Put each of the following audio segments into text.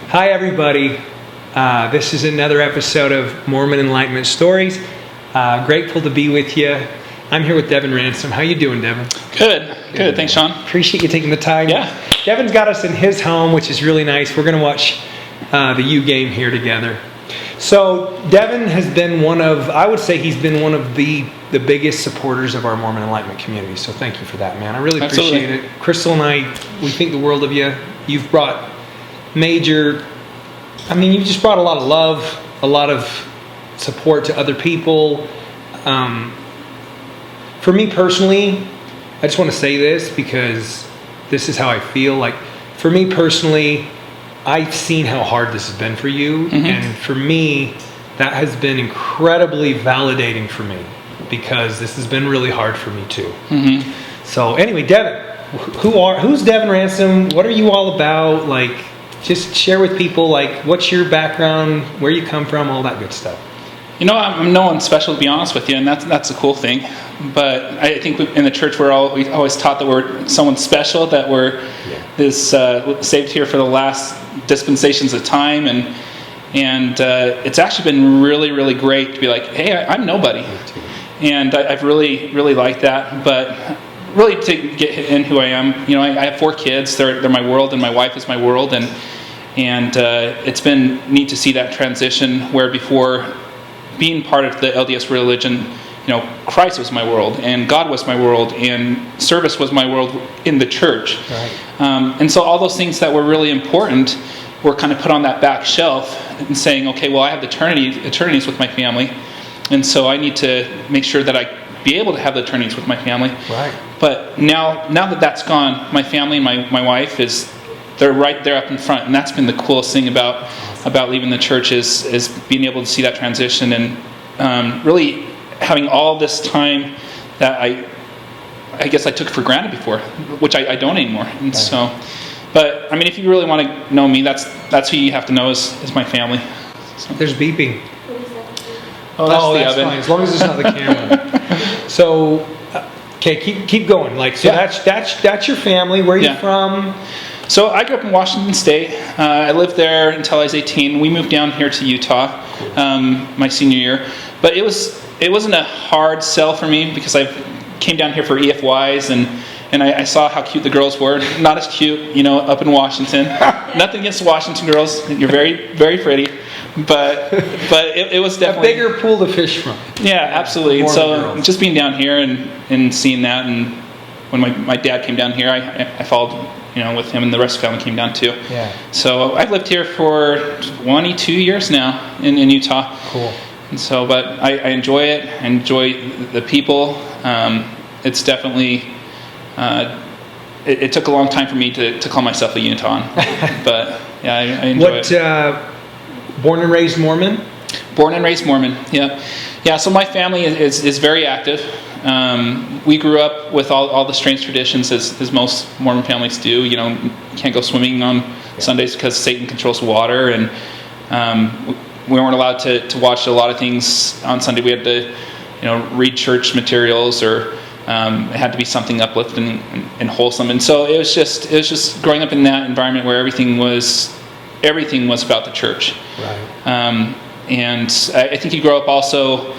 Hi everybody, this is another episode of Mormon Enlightenment Stories. Grateful to be with you. I'm here with Devin Ransom. How you doing, Devin? Good. Thanks, Sean. Appreciate you taking the time. Yeah. Devin's got us in his home, which is really nice. We're going to watch the U game here together. So Devin has been I would say he's been one of the biggest supporters of our Mormon Enlightenment community. So thank you for that, man. I really appreciate it. Crystal and I, we think the world of you. You've brought you've just brought a lot of love, a lot of support to other people. For me personally, I just want to say this because this is how I feel. Like, for me personally, I've seen how hard this has been for you. Mm-hmm. And for me, that has been incredibly validating for me because this has been really hard for me too. Mm-hmm. So anyway, Devin, who's Devin Ransom? What are you all about? Like, just share with people, like, what's your background, where you come from, all that good stuff. You know, I'm no one special, to be honest with you, and that's a cool thing. But I think in the church we always taught that we're someone special, that we're saved here for the last dispensations of time, and it's actually been really, really great to be like, hey, I'm nobody, and I've really, really liked that. But really, to get in who I am, you know, I have 4 kids. They're my world, and my wife is my world, and it's been neat to see that transition where before being part of the LDS religion, you know, Christ was my world, and God was my world, and service was my world in the church. Right. And so all those things that were really important were kind of put on that back shelf and saying, okay, well, I have eternities with my family, and so I need to make sure that I be able to have the eternities with my family. Right. But now that that's gone, my family and my wife they're right there up in front, and that's been the coolest thing about leaving the church is being able to see that transition and really having all this time that I guess I took for granted before, which I don't anymore. And right. So, but I mean, if you really want to know me, that's who you have to know is my family. So. There's beeping. Oh, that's the oven. Fine, as long as it's not the camera. So, okay, keep going. Like, so yeah. That's your family. Where are you from? So I grew up in Washington State. I lived there until I was 18. We moved down here to Utah my senior year, but it wasn't a hard sell for me because I came down here for EFYs and I saw how cute the girls were. Not as cute, you know, up in Washington. Nothing against Washington girls. You're very, very pretty. But it was definitely a bigger pool to fish from. Yeah, absolutely. So just being down here and seeing that, and when my dad came down here, I followed, you know, with him, and the rest of the family came down too. Yeah. So I've lived here for 22 years now in Utah. Cool. And so, but I enjoy it. I enjoy the people. It's definitely. It took a long time for me to call myself a Unitan, but yeah, I enjoy it. Born and raised Mormon? Born and raised Mormon, yeah. So my family is very active. We grew up with all the strange traditions as most Mormon families do. You know, you can't go swimming on Sundays because Satan controls water, and we weren't allowed to watch a lot of things on Sunday. We had to, you know, read church materials, or it had to be something uplifting and wholesome. And so it was just growing up in that environment where everything was about the church. Right. And I think you grow up also.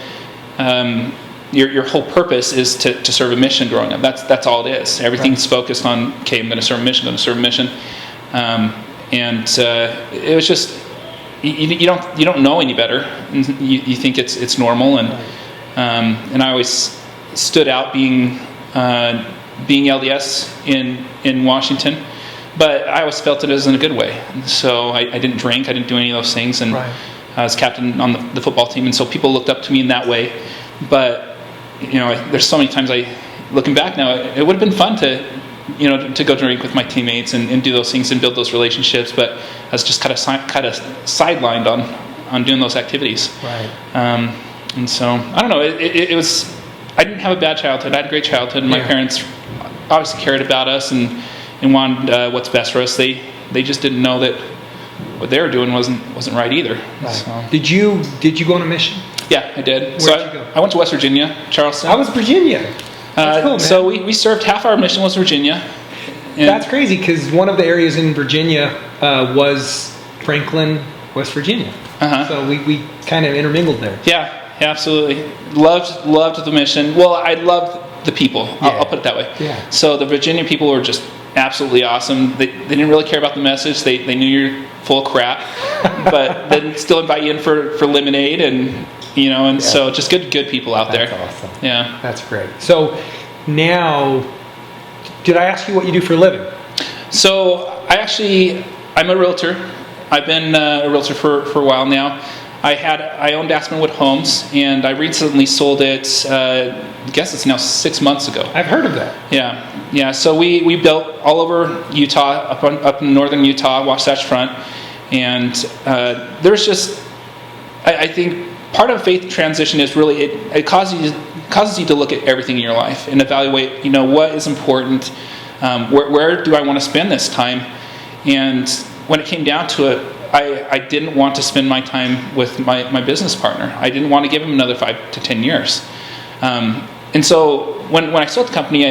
Your whole purpose is to serve a mission. Growing up, that's all it is. Everything's focused on, okay, I'm going to serve a mission. It was just you don't know any better. You think it's normal, and I always stood out being LDS in Washington, but I always felt it as in a good way. And so I didn't drink. I didn't do any of those things, and I was captain on the football team, and so people looked up to me in that way. But you know, there's so many times looking back now, it would have been fun to go drink with my teammates and do those things and build those relationships. But I was just kind of sidelined on doing those activities. Right. And so I don't know. It was. I didn't have a bad childhood. I had a great childhood. And my parents obviously cared about us and wanted what's best for us. They just didn't know that what they were doing wasn't right either. Right. So. Did you go on a mission? Yeah, I did. Where'd you go? I went to West Virginia, Charleston. I was Virginia. That's cool, man. So we served half our mission was Virginia. And That's crazy because one of the areas in Virginia was Franklin, West Virginia. So we kind of intermingled there. Yeah, absolutely. Loved the mission. Well, I loved the people. I'll put it that way. Yeah. So the Virginia people were just absolutely awesome. They didn't really care about the message. They knew you're full of crap, but they'd still invite you in for lemonade and so just good people out there. That's awesome. Yeah. That's great. So now, did I ask you what you do for a living? So I'm a realtor. I've been a realtor for a while now. I owned Aspenwood Homes, and I recently sold it. I guess it's now 6 months ago. I've heard of that. Yeah. So we built all over Utah, up in northern Utah, Wasatch Front, and there's just I think part of faith transition is really it causes you to look at everything in your life and evaluate what is important, where do I want to spend this time, and when it came down to it, I didn't want to spend my time with my business partner. I didn't want to give him another 5 to 10 years. And so when I sold the company,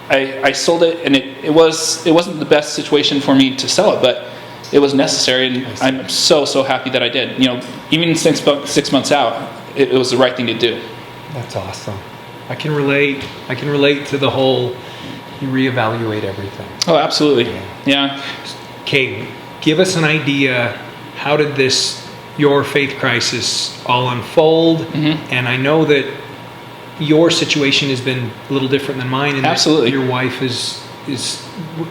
I sold it, and it wasn't the best situation for me to sell it, but it was necessary, and I'm so happy that I did. Even since about 6 months out, it was the right thing to do. That's awesome. I can relate to the whole you reevaluate everything. Oh, absolutely. Yeah. Okay, give us an idea. How did your faith crisis all unfold? Mm-hmm. And I know that your situation has been a little different than mine. And absolutely. Your wife is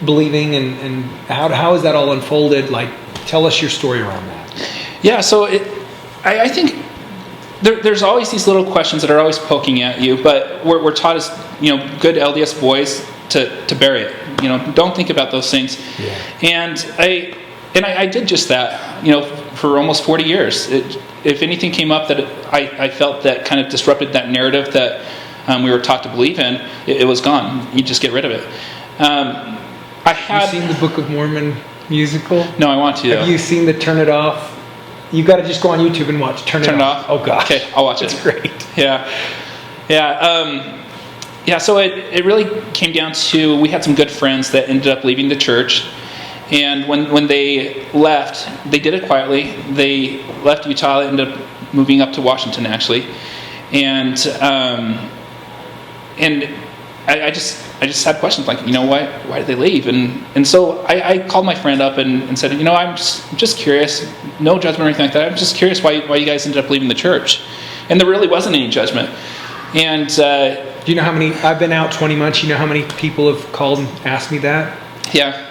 believing, and how has that all unfolded? Like, tell us your story around that. Yeah. So I think there's always these little questions that are always poking at you, but we're taught as good LDS boys to bury it. Don't think about those things. Yeah. And I did just that. For almost 40 years. If anything came up that I felt that kind of disrupted that narrative that we were taught to believe in, it was gone. You just get rid of it. Have you seen the Book of Mormon musical? No, I want to. Have you seen the Turn It Off? You got to just go on YouTube and watch Turn It Off. Oh gosh. Okay, I'll watch it. It's great. Yeah. So it really came down to, we had some good friends that ended up leaving the church. And when they left, they did it quietly. They left Utah, ended up moving up to Washington, actually. And I just had questions like, why did they leave? And so I called my friend up and said, I'm just curious, no judgment or anything like that. I'm just curious why you guys ended up leaving the church. And there really wasn't any judgment. And do you know how many? I've been out 20 months. You know how many people have called and asked me that? Yeah.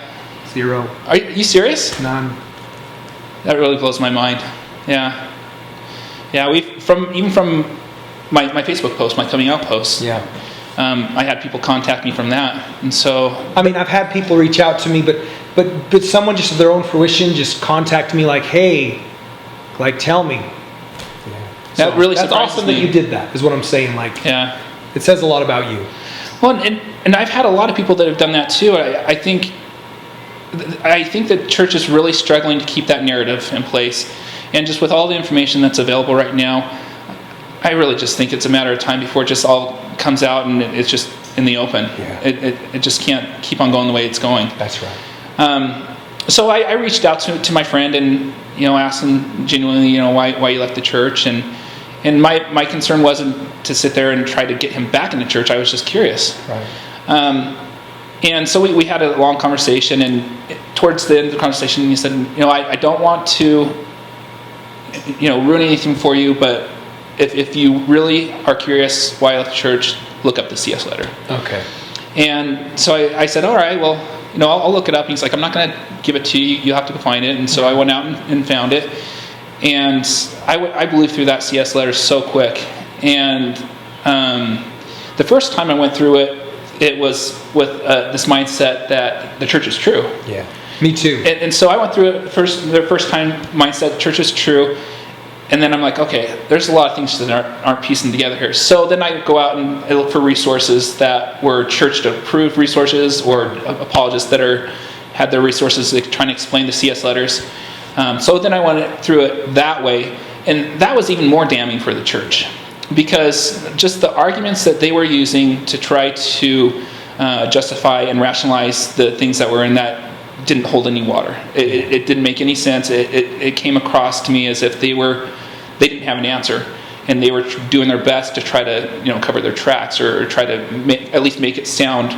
0. Are you serious? None. That really blows my mind. Yeah. Even from my Facebook post, my coming out post. Yeah. I had people contact me from that, and so. I mean, I've had people reach out to me, but someone just of their own fruition just contact me like, hey, like tell me. Yeah. That really that's awesome me. That you did that. Is what I'm saying. Like, yeah. It says a lot about you. Well, and I've had a lot of people that have done that too. I think that church is really struggling to keep that narrative in place. And just with all the information that's available right now, I really just think it's a matter of time before it just all comes out and it's just in the open. Yeah. It just can't keep on going the way it's going. That's right. So I reached out to my friend and asked him genuinely why you left the church, and my concern wasn't to sit there and try to get him back in the church. I was just curious. Right. And so we had a long conversation, and towards the end of the conversation, he said, I don't want to, ruin anything for you, but if you really are curious why I left the church, look up the CS letter. Okay. And so I said, all right, well, I'll look it up. And he's like, I'm not going to give it to you. You'll have to go find it. And so I went out and found it. And I blew through that CS letter so quick. And the first time I went through it, it was with this mindset that the church is true. Yeah, me too. And so I went through it the first time mindset, the church is true. And then I'm like, okay, there's a lot of things that aren't piecing together here. So then I go out and I look for resources that were church-approved resources or apologists that had their resources trying to explain the CS letters. So then I went through it that way. And that was even more damning for the church, because just the arguments that they were using to try to justify and rationalize the things that were in that didn't hold any water. It didn't make any sense. It came across to me as if they didn't have an answer, and they were doing their best to try to cover their tracks, or try to at least make it sound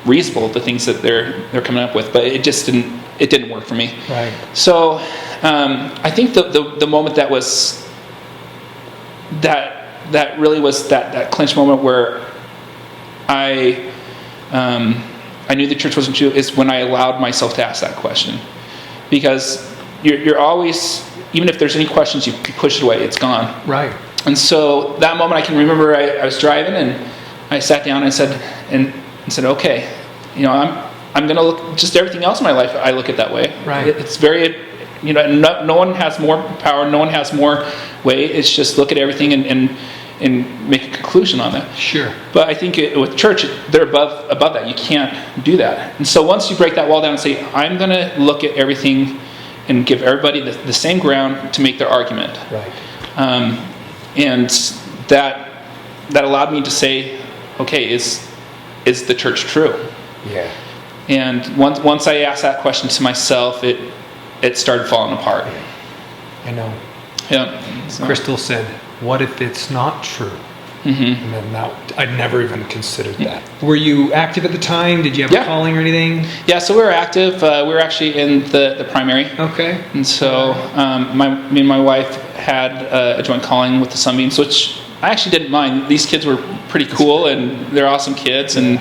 reasonable, the things that they're coming up with. But it just didn't work for me. Right. So I think the moment that was that really was that clinch moment where I knew the church wasn't true, is when I allowed myself to ask that question. Because you're always, even if there's any questions, you push it away, it's gone. Right. And so that moment, I can remember I was driving, and I sat down and said, okay, I'm going to look, just everything else in my life, I look at that way. Right. It's very, no one has more power, no one has more weight. It's just look at everything and make a conclusion on that. Sure. But I think with church, they're above that. You can't do that. And so once you break that wall down and say, I'm going to look at everything and give everybody the same ground to make their argument. Right. And that allowed me to say, okay, is the church true? Yeah. And once I asked that question to myself, it started falling apart. Yeah. I know. Yeah. So. Crystal said, what if it's not true? Mm-hmm. And then I'd never even considered that. Were you active at the time? Did you have a calling or anything? Yeah, so we were active. We were actually in the primary. Okay. And so me and my wife had a joint calling with the Sunbeams, which I actually didn't mind. These kids were pretty cool, and they're awesome kids, and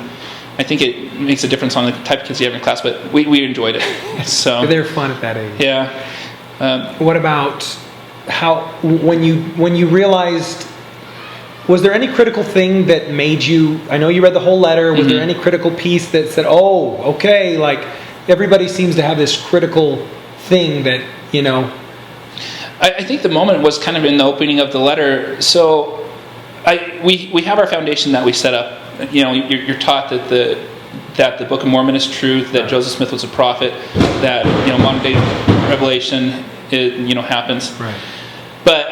I think it makes a difference on the type of kids you have in class, but we enjoyed it. So they're fun at that age. Yeah. What about how, when you realized, was there any critical thing that made you, I know you read the whole letter, was there any critical piece that said, oh, okay, like everybody seems to have this critical thing that, I think the moment was kind of in the opening of the letter. So we have our foundation that we set up. You're taught that the Book of Mormon is truth, that Joseph Smith was a prophet, that modern day revelation happens. Right. But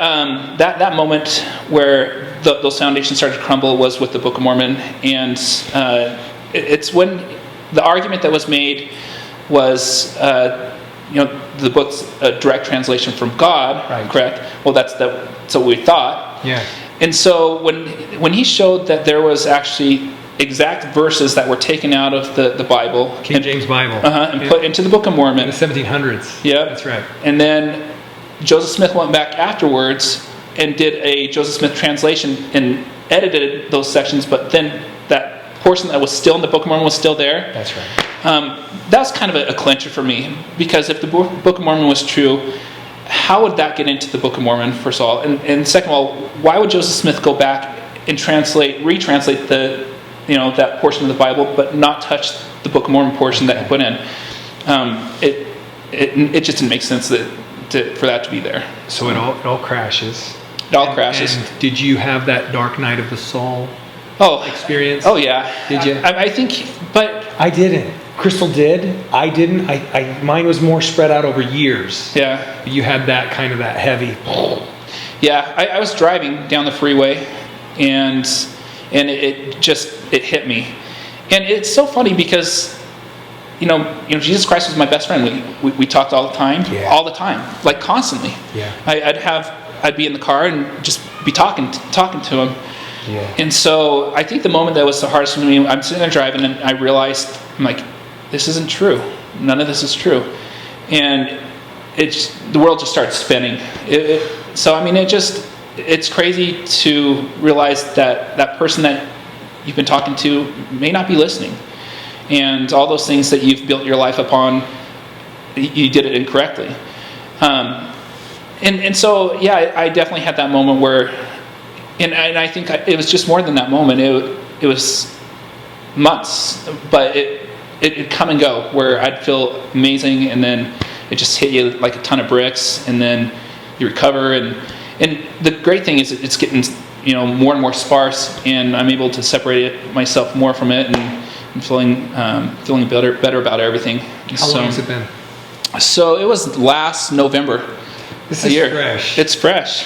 that moment where those foundations started to crumble was with the Book of Mormon, and it's when the argument that was made was the book's a direct translation from God, right. Correct? Well, that's what we thought. Yeah. And so when he showed that there was actually exact verses that were taken out of the Bible, King James Bible, and put into the Book of Mormon in the 1700s. Yeah, that's right. And then Joseph Smith went back afterwards and did a Joseph Smith translation and edited those sections, but then that portion that was still in the Book of Mormon was still there. That's right. That was kind of a clincher for me, because if the Book of Mormon was true, how would that get into the Book of Mormon, first of all? And second of all, why would Joseph Smith go back and retranslate that portion of the Bible, but not touch the Book of Mormon portion that he put in? It just didn't make sense for that to be there. So it all crashes. It all crashes. And did you have that dark night of the soul experience? Oh yeah. Did you? I think, but I didn't. Crystal did. I didn't. Mine was more spread out over years. Yeah. You had that kind of that heavy. Yeah, I was driving down the freeway, and it hit me, and it's so funny because, Jesus Christ was my best friend. We talked all the time, like constantly. Yeah. I'd be in the car and just be talking to him. Yeah. And so I think the moment that was the hardest for me, I'm sitting there driving, and I realized, I'm like, this isn't true. None of this is true. And the world just starts spinning. It's crazy to realize that person that you've been talking to may not be listening. And all those things that you've built your life upon, you did it incorrectly. And so, yeah, I definitely had that moment where, and I think it was just more than that moment. It was months, but it'd come and go, where I'd feel amazing, and then it just hit you like a ton of bricks, and then you recover. And the great thing is it's getting more and more sparse, and I'm able to separate myself more from it, and feeling better about everything. How long has it been? So it was last November. This a is year. fresh. It's fresh.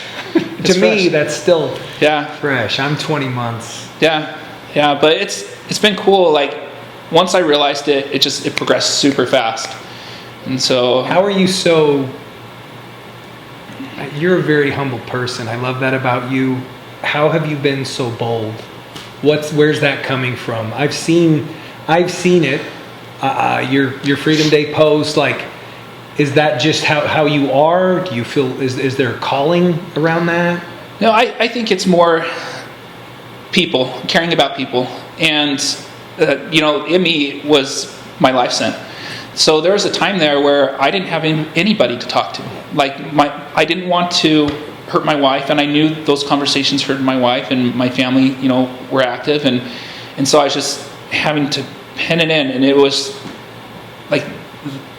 To me, that's still yeah, fresh. I'm 20 months. Yeah, but it's been cool. Like once I realized it progressed super fast. And so, how are you so? You're a very humble person. I love that about you. How have you been so bold? Where's that coming from? I've seen it. Your Freedom Day post, like, is that just how you are? Do you feel, is there a calling around that? No, I think it's more people, caring about people. And, me was my life sent. So there was a time there where I didn't have anybody to talk to. Like, I didn't want to hurt my wife, and I knew those conversations hurt my wife, and my family, were active. And so I was just having to pen it in, and it was like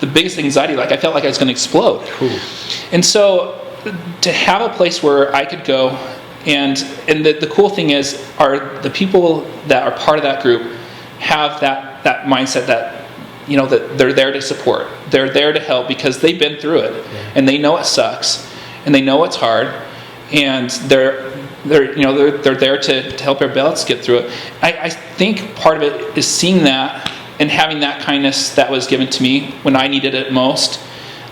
the biggest anxiety. Like, I felt like I was going to explode. Cool. And so to have a place where I could go, and the cool thing is, are the people that are part of that group have that mindset that, that they're there to support. They're there to help because they've been through it, and they know it sucks, and they know it's hard, and they're there to help everybody else get through it. I think part of it is seeing that and having that kindness that was given to me when I needed it most.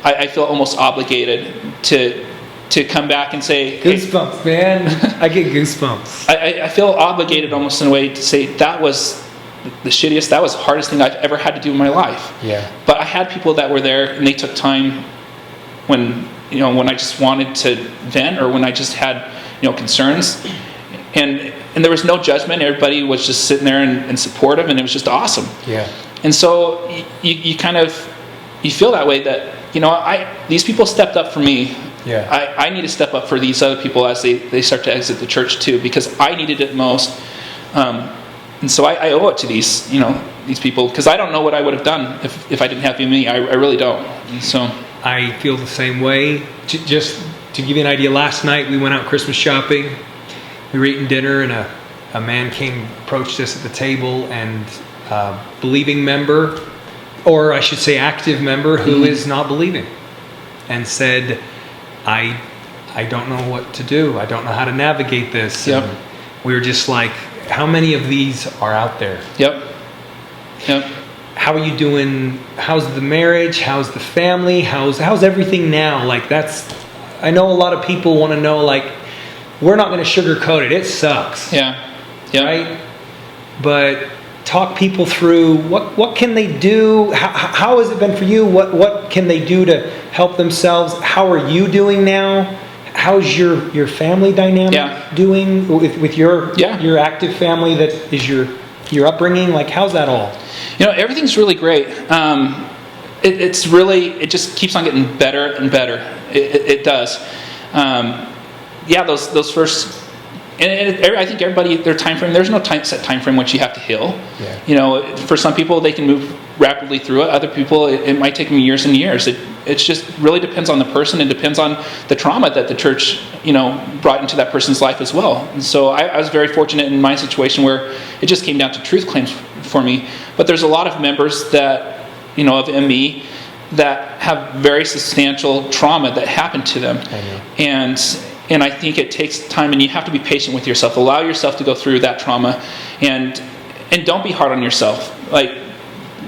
I feel almost obligated to come back and say, goosebumps, hey, man. I get goosebumps. I feel obligated almost in a way to say that was the shittiest, that was the hardest thing I've ever had to do in my life. Yeah. But I had people that were there, and they took time when I just wanted to vent, or when I just had concerns, and there was no judgment. Everybody was just sitting there and supportive, and it was just awesome. Yeah. And so you kind of feel that way, that these people stepped up for me. Yeah. I need to step up for these other people as they start to exit the church too, because I needed it most. And so I owe it to these people, because I don't know what I would have done if I didn't have me. I really don't. And so I feel the same way. Just to give you an idea, last night we went out Christmas shopping. We were eating dinner, and a man approached us at the table, and a believing member, or I should say active member, who is not believing, and said, I don't know what to do. I don't know how to navigate this. Yep. And we were just like, how many of these are out there? Yep. How are you doing? How's the marriage? How's the family? How's everything now? Like, I know a lot of people want to know, like, we're not going to sugarcoat it. It sucks. Yeah. Right? But talk people through what can they do? How has it been for you? What can they do to help themselves? How are you doing now? How's your family dynamic doing with your active family that is your upbringing? Like, how's that all? Everything's really great. It just keeps on getting better and better. It does. Those first, and I think everybody, their time frame. There's no set time frame which you have to heal. Yeah. For some people they can move rapidly through it. Other people it might take them years and years. It just really depends on the person. It depends on the trauma that the church brought into that person's life as well. And so I was very fortunate in my situation where it just came down to truth claims for me. But there's a lot of members that of ME that have very substantial trauma that happened to them. And I think it takes time, and you have to be patient with yourself. Allow yourself to go through that trauma, and don't be hard on yourself. Like,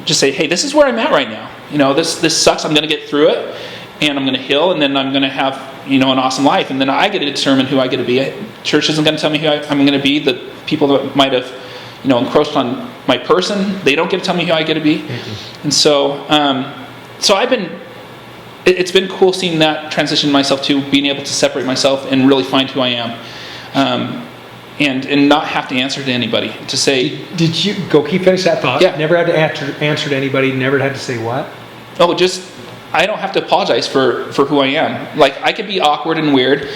just say, hey, this is where I'm at right now. This sucks. I'm going to get through it, and I'm going to heal, and then I'm going to have an awesome life. And then I get to determine who I get to be. Church isn't going to tell me who I'm going to be. The people that might have encroached on my person, they don't get to tell me who I get to be. Mm-hmm. And so it's been cool seeing that transition myself to being able to separate myself and really find who I am, and not have to answer to anybody. To say, did you keep finish that thought? Yeah. Never had to answer to anybody. Never had to say what? Oh, just I don't have to apologize for who I am. Like, I could be awkward and weird,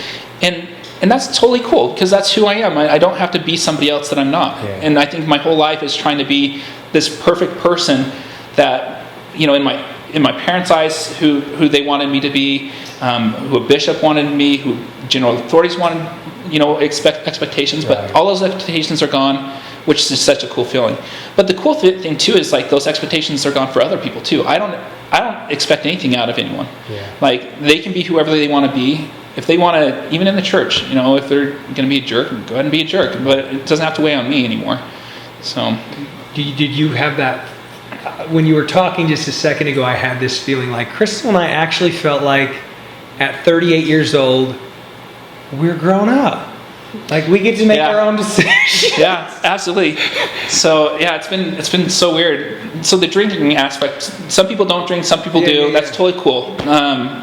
and that's totally cool, because that's who I am. I don't have to be somebody else that I'm not. Yeah. And I think my whole life is trying to be this perfect person that in my parents' eyes, who they wanted me to be, who a bishop wanted me, who general authorities wanted, expectations. Right. But all those expectations are gone. which is such a cool feeling. But the cool thing too is like those expectations are gone for other people too. I don't expect anything out of anyone. Yeah. Like they can be whoever they want to be. If they want to, even in the church, you know, if they're going to be a jerk, go ahead and be a jerk. But it doesn't have to weigh on me anymore. So, did you have that when you were talking just a second ago? I had this feeling like Crystal and I actually felt like at 38 years old, we're grown up. Like we get to make our own decisions. Yeah, absolutely. So yeah, it's been so weird. So the drinking aspect, some people don't drink, some people do. Yeah. That's totally cool.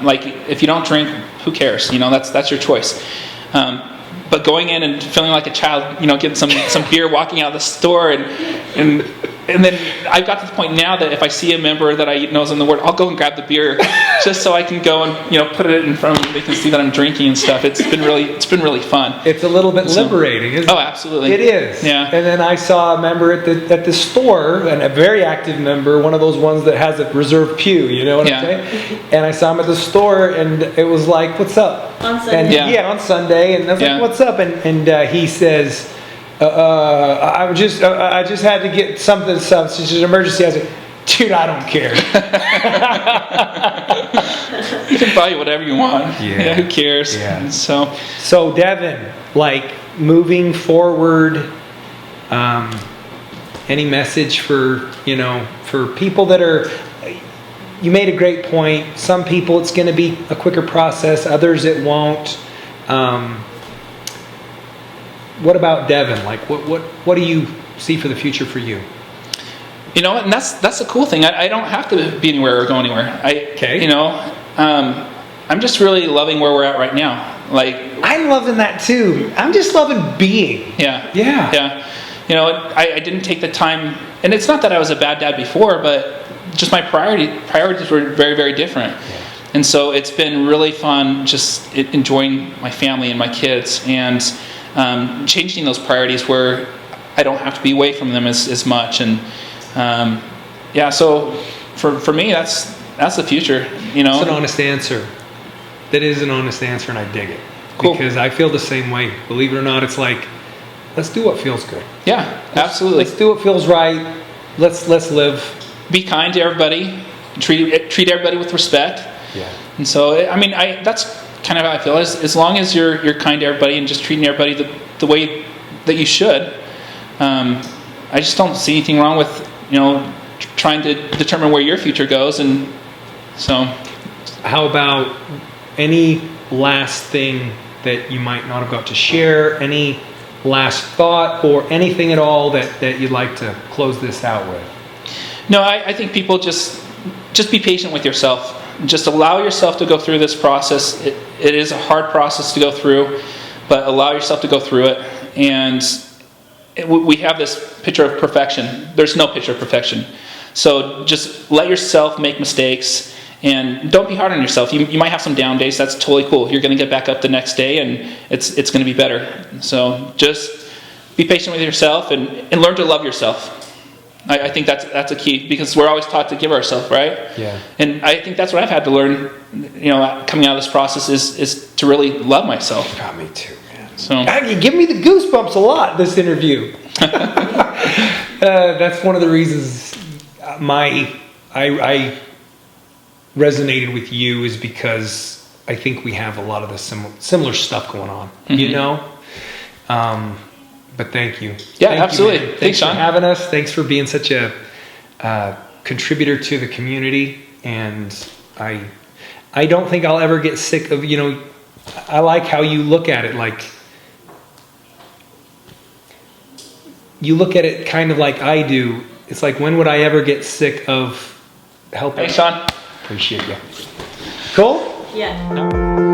Like if you don't drink, who cares? You know, that's your choice. But going in and feeling like a child, you know, getting some beer, walking out of the store, and then I've got to the point now that if I see a member that I know is in the Word, I'll go and grab the beer just so I can go and, you know, put it in front of them. They can see that I'm drinking and stuff. It's been really fun. It's a little bit liberating, isn't it? Oh, absolutely. It is. Yeah. And then I saw a member at the store, and a very active member, one of those ones that has a reserved pew. You know what I'm saying? And I saw him at the store, and it was like, "What's up?" On Sunday. And, on Sunday, and I was like, "What's up?" And he says, I just had to get something. It's just an emergency. I was like, dude, I don't care. You can buy whatever you want. Yeah. Who cares? Yeah. So Devin, like moving forward, any message for people that are? You made a great point. Some people it's going to be a quicker process. Others it won't. What about Devin? Like, what do you see for the future for you? You know, and that's the cool thing. I don't have to be anywhere or go anywhere. You know, I'm just really loving where we're at right now. Like, I'm loving that too. I'm just loving being. Yeah. You know, I didn't take the time, and it's not that I was a bad dad before, but just my priorities were very, very different. Yeah. And so it's been really fun just enjoying my family and my kids, and changing those priorities where I don't have to be away from them as much. And so for me, that's the future. You know, it's an honest answer. That is an honest answer, and I dig it. Cool. Because I feel the same way. Believe it or not, it's like, let's do what feels good. Yeah, absolutely. Let's do what feels right. Let's live. Be kind to everybody. Treat everybody with respect. Yeah. And so, I mean, that's kind of how I feel. As long as you're kind to everybody and just treating everybody the way that you should, I just don't see anything wrong with, you know, trying to determine where your future goes. And so, how about any last thing that you might not have got to share? Any last thought or anything at all that you'd like to close this out with? No, I think people just be patient with yourself. Just allow yourself to go through this process. It is a hard process to go through, but allow yourself to go through it. And we have this picture of perfection. There's no picture of perfection. So just let yourself make mistakes, and don't be hard on yourself. You might have some down days. That's totally cool. You're going to get back up the next day, and it's going to be better. So just be patient with yourself and learn to love yourself. I think that's a key, because we're always taught to give ourselves, right? Yeah. And I think that's what I've had to learn, you know, coming out of this process is to really love myself. Got me too, man. So you give me the goosebumps a lot, this interview. That's one of the reasons I resonated with you, is because I think we have a lot of the similar stuff going on, you know? But thank you. Yeah, thank absolutely. You, Thanks, Sean. for having us. Thanks for being such a contributor to the community. And I don't think I'll ever get sick of, you know, I like how you look at it. Like, you look at it kind of like I do. It's like, when would I ever get sick of helping? Thanks, Sean. Appreciate you. Cool? Yeah.